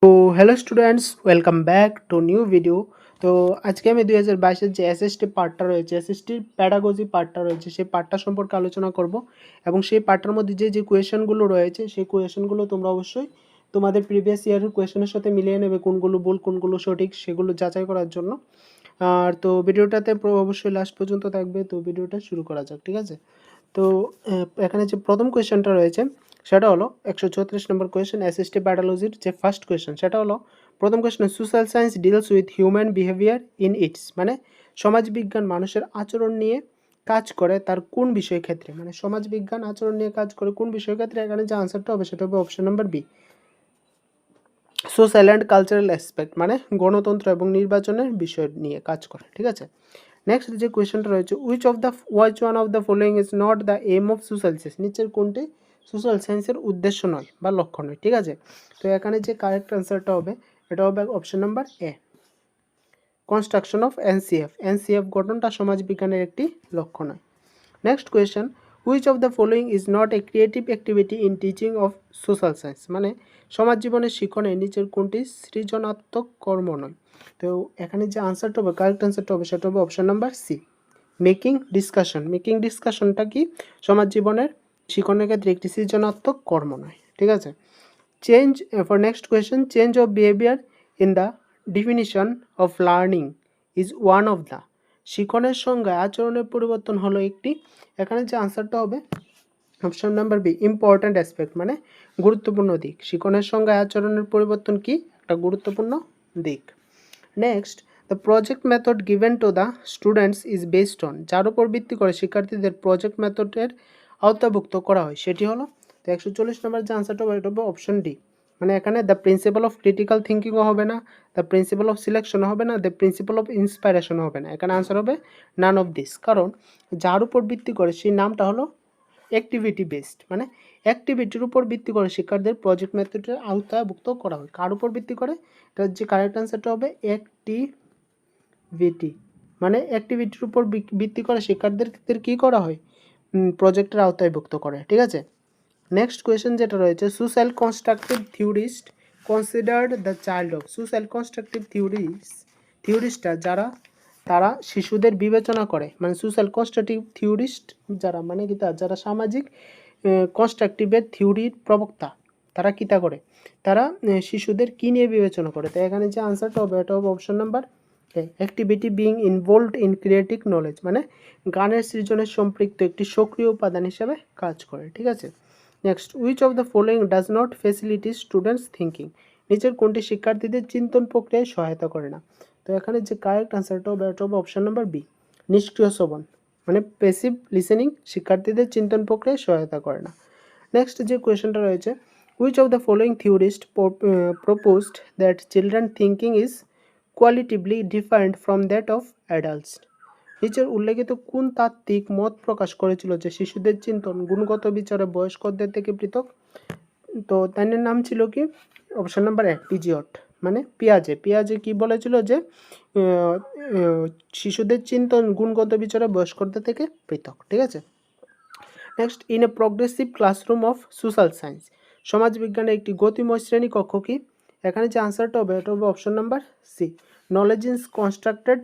তো hello students, welcome back to new video. তো আজকে আমি 2022-এর যে এসএসটি পার্টটা রয়েছে, এসএসটির প্যাডাগজি পার্টটা রয়েছে, সেই পার্টটা সম্পর্কে আলোচনা করব। এবং সেই পার্টটার মধ্যে যে কোয়েশনগুলো রয়েছে, সেই কোয়েশনগুলো তোমরা অবশ্যই তোমাদের প্রিভিয়াস ইয়ারের কোয়েশনের সাথে মিলিয়ে নেবে, কোনগুলো ভুল কোনগুলো সঠিক সেগুলো যাচাই করার জন্য। আর তো ভিডিওটাতে অবশ্যই লাস্ট পর্যন্ত থাকবে। তো ভিডিওটা শুরু করা যাক, ঠিক আছে? তো এখানে যে প্রথম কোয়েশনটা রয়েছে সেটা হলো 134 নম্বর কোয়েশন, এসএসটি প্যাডোলজির যে ফার্স্ট কোয়েশন সেটা হলো, প্রথম question, social science deals with human behaviour in it's, মানে সমাজবিজ্ঞান মানুষের আচরণ নিয়ে কাজ করে তার কোন বিষয় ক্ষেত্রে, মানে সমাজবিজ্ঞান আচরণ নিয়ে কাজ করে কোন বিষয় ক্ষেত্রে। এখানে যে আনসারটা হবে সেটা হবে option number B, social and cultural aspect, মানে গণতন্ত্র এবং নির্বাচনের বিষয় নিয়ে কাজ করে, ঠিক আছে? নেক্সট যে কোয়েশনটা রয়েছে, which one of the following is not the aim of social science, নিচের কোনটি সোশ্যাল সায়েন্সের উদ্দেশ্য নয় বা লক্ষ্য নয়, ঠিক আছে? তো এখানে যে কারেক্ট আনসারটা হবে এটা হবে option number A, construction of NCF, NCF গঠনটা সমাজবিজ্ঞানের একটি লক্ষ্য নয়। Next question, which of the following is not a creative activity in teaching of social science, মানে সমাজ জীবনের শিক্ষণে নিচের কোনটি সৃজনাত্মক কর্ম নয়। তো এখানে যে আনসারটা হবে, কারেক্ট আনসারটা হবে সেটা হবে option number C, making discussion. Making ডিসকাশনটা কি সমাজ জীবনের শিক্ষণের ক্ষেত্রে একটি সৃজনাত্মক কর্ম নয়, ঠিক আছে? Change for next question, change of behaviour in the definition of learning is one of the, শিক্ষণের সংজ্ঞায় আচরণের পরিবর্তন হলো একটি। এখানে যে আনসারটা হবে option number B, important aspect, মানে গুরুত্বপূর্ণ দিক। শিক্ষণের সংজ্ঞায় আচরণের পরিবর্তন কি একটা গুরুত্বপূর্ণ দিক। Next, the project method given to the students is based on, যার উপর ভিত্তি করে শিক্ষার্থীদের প্রজেক্ট মেথডের আওতাভুক্ত করা হয় সেটি হলো, তো 140 নম্বর যে আনসারটা হবে এটা হবে অপশন ডি, মানে এখানে দ্য প্রিন্সিপাল অফ ক্রিটিক্যাল থিঙ্কিংও হবে না, দ্য প্রিন্সিপাল অফ সিলেকশনও হবে না, দ্য প্রিন্সিপাল অফ ইন্সপাইরেশনও হবে না। এখানে আনসার হবে নান অফ দিস, কারণ যার উপর ভিত্তি করে সেই নামটা হলো অ্যাক্টিভিটি বেসড, মানে অ্যাক্টিভিটির উপর ভিত্তি করে শিক্ষার্থীদের প্রজেক্ট মেথডের আওতাভুক্ত করা হয়। কার উপর ভিত্তি করে? এটার যে কারেক্ট আনসারটা হবে অ্যাক্টিভিটি, মানে অ্যাক্টিভিটির উপর ভিত্তি করে শিক্ষার্থীদের কী করা হয়, প্রজেক্টের আওতাভুক্ত করে, ঠিক আছে? নেক্সট কোয়েশ্চেন যেটা রয়েছে, social constructive theorist considered the child of, social constructive থিওরিস্টরা যারা, তারা শিশুদের বিবেচনা করে, মানে সোশ্যাল কনস্ট্রাকটিভ থিওরিস্ট যারা, মানে কি যারা সামাজিক কনস্ট্রাকটিভের থিওরির প্রবক্তা, তারা কী তা করে, তারা শিশুদের কী নিয়ে বিবেচনা করে। তাই এখানে যে আনসারটা হবে এটা হবে option number A, activity being involved in creative knowledge, মানে গানের সৃজনের সম্পৃক্ত একটি সক্রিয় উপাদান হিসেবে কাজ করে, ঠিক আছে? Next, which of the following does not facility students thinking, নিচের কোনটি শিক্ষার্থীদের চিন্তন প্রক্রিয়ায় সহায়তা করে না। তো এখানে যে কারেক্ট আনসারটা হবে এটা হবে অপশন নাম্বার বি, নিষ্ক্রিয় শ্রবণ, মানে প্যাসিভ লিসেনিং শিক্ষার্থীদের চিন্তন প্রক্রিয়ায় সহায়তা করে না। নেক্সট যে কোয়েশনটা রয়েছে, which of the following theorist proposed that children thinking is qualitatively different from that of adults, নিচের উল্লেখিত কোন তাত্ত্বিক মত প্রকাশ করেছিল যে শিশুদের চিন্তন গুণগত বিচারে বয়স্কদের থেকে পৃথক। তো তার নাম ছিল কি, অপশন নাম্বার এক, পিজিয়ট, মানে পিয়াজে কি বলেছিল যে শিশুদের চিন্তন গুণগত বিচারে বয়স্কদের থেকে পৃথক, ঠিক আছে? Next, in a progressive classroom of social science, সমাজবিজ্ঞানের একটি গতিময় শ্রেণী কক্ষ কি। এখানে যে আনসারটা হবে এটা হবে option number C, knowledge is constructed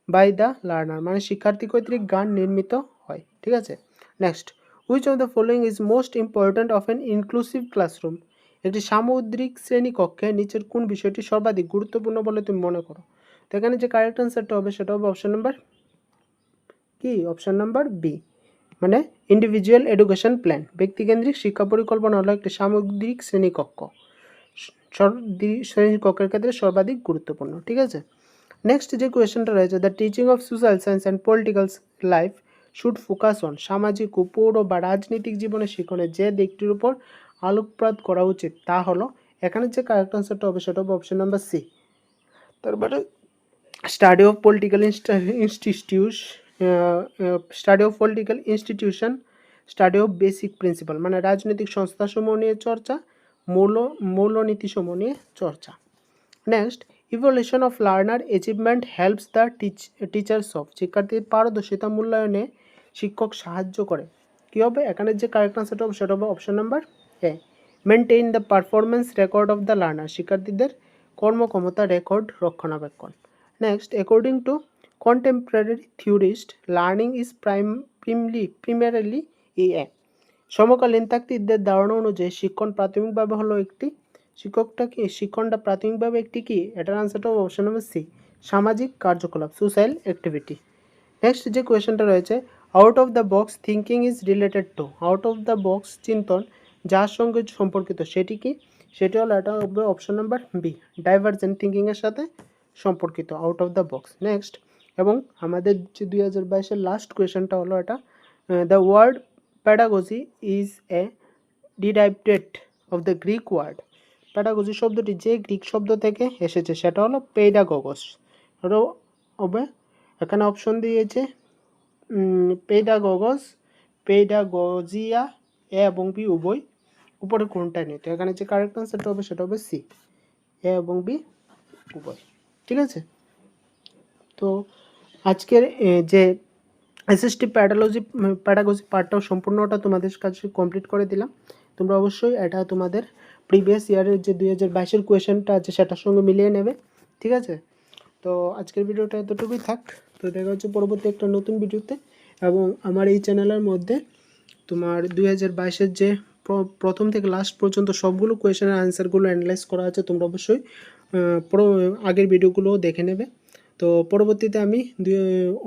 by the learner, মানে শিক্ষার্থী কর্তৃক গান নির্মিত হয়, ঠিক আছে? Next, which of the following is most important of an inclusive classroom, একটি সামুদ্রিক শ্রেণীকক্ষে নিচের কোন বিষয়টি সর্বাধিক গুরুত্বপূর্ণ বলে তুমি মনে করো। তো এখানে যে কারেক্ট আনসারটা হবে সেটা হবে অপশন নাম্বার কি, অপশন নাম্বার বি, মানে ইন্ডিভিজুয়াল এডুকেশন প্ল্যান, ব্যক্তিকেন্দ্রিক শিক্ষা পরিকল্পনা হলো একটি সামুদ্রিক শ্রেণীকক্ষ, শ্রেণীকক্ষের ক্ষেত্রে সর্বাধিক গুরুত্বপূর্ণ, ঠিক আছে? নেক্সট যে কোয়েশনটা রয়েছে, the teaching of social science and political life should focus on, সামাজিক ও পৌর বা রাজনৈতিক জীবনের শিক্ষণে যে দিকটির উপর আলোকপাত করা উচিত তা হলো, এখানে যে কারেক্ট আনসারটা হবে সেটা হবে অপশন নাম্বার সি, তারপরে study of political institution, study of basic principal, মানে রাজনৈতিক সংস্থাসমূহ নিয়ে চর্চা, মূলনীতিসমূহ নিয়ে চর্চা। Next, evaluation of learner achievement helps the teachers of, শিক্ষার্থীর পারদর্শিতা মূল্যায়নে শিক্ষক সাহায্য করে, কী হবে। এখানে যে কারেক্ট আনসারটা হবে সেটা হবে option number A, maintain the performance record of the learner, শিক্ষার্থীদের কর্মক্ষমতা রেকর্ড রক্ষণাবেক্ষণ। Next, according to contemporary theorist learning is primarily a. সমকালীন তাত্ত্বিকদের ধারণা অনুযায়ী প্রাথমিকভাবে হলো একটি শিক্ষণটা প্রাথমিকভাবে একটি কি? এটার আনসারটা অপশন নম্বর সি, সামাজিক কার্যকলাপ, সোশ্যাল অ্যাক্টিভিটি। নেক্সট যে কোয়েশ্চেনটা রয়েছে, out of the box thinking is related to, out of the box চিন্তন যার সঙ্গে সম্পর্কিত সেটি কি? সেটি হলো, এটা হবে অপশন নাম্বার বি, ডাইভারজেন্ট থিঙ্কিংয়ের সাথে সম্পর্কিত out of the box. Next, এবং আমাদের যে 2022-এর লাস্ট কোয়েশ্চেনটা হলো এটা, the word pedagogy is a derived of the Greek word, pedagogy শব্দটি যে গ্রিক শব্দ থেকে এসেছে সেটা হলো পেডাগোগস। এটা হবে, এখানে অপশন দিয়েছে পেডাগোগস, পেডাগজিয়া, এ এবং বি উভয়, উপরে কোনটা নেই। তো এখানে যে কারেক্ট আনসারটা হবে সেটা হবে সি, এ এবং বি উভয়। ঠিক আছে, তো আজকের যে এসএসটি প্যাডাগজি পার্টটাও সম্পূর্ণটা তোমাদের কাছে কমপ্লিট করে দিলাম। তোমরা অবশ্যই এটা তোমাদের প্রিভিয়াস ইয়ারের যে 2022-এর কোয়েশ্চেনটা আছে সেটার সঙ্গে মিলিয়ে নেবে। ঠিক আছে, তো আজকের ভিডিওটা এতটুকুই থাক। তো দেখা হচ্ছে পরবর্তী একটা নতুন ভিডিওতে। এবং আমার এই চ্যানেলের মধ্যে তোমার 2022-এর যে প্রথম থেকে লাস্ট পর্যন্ত সবগুলো কোয়েশ্চেনের আনসারগুলো অ্যানালাইজ করা আছে, তোমরা অবশ্যই আগের ভিডিওগুলোও দেখে নেবে। তো পরবর্তীতে আমি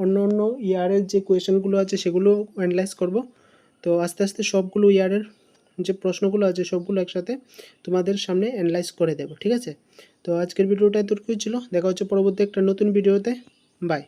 অন্য ইয়ারের যে কোয়েশ্চেনগুলো আছে সেগুলো অ্যানালাইজ করব। তো আস্তে আস্তে সবগুলো ইয়ারের যে প্রশ্নগুলো আছে সবগুলো একসাথে তোমাদের সামনে অ্যানালাইজ করে দেবো। ঠিক আছে, তো আজকের ভিডিওটা এতটুকুই ছিল। দেখা হচ্ছে পরবর্তী একটা নতুন ভিডিওতে। বাই।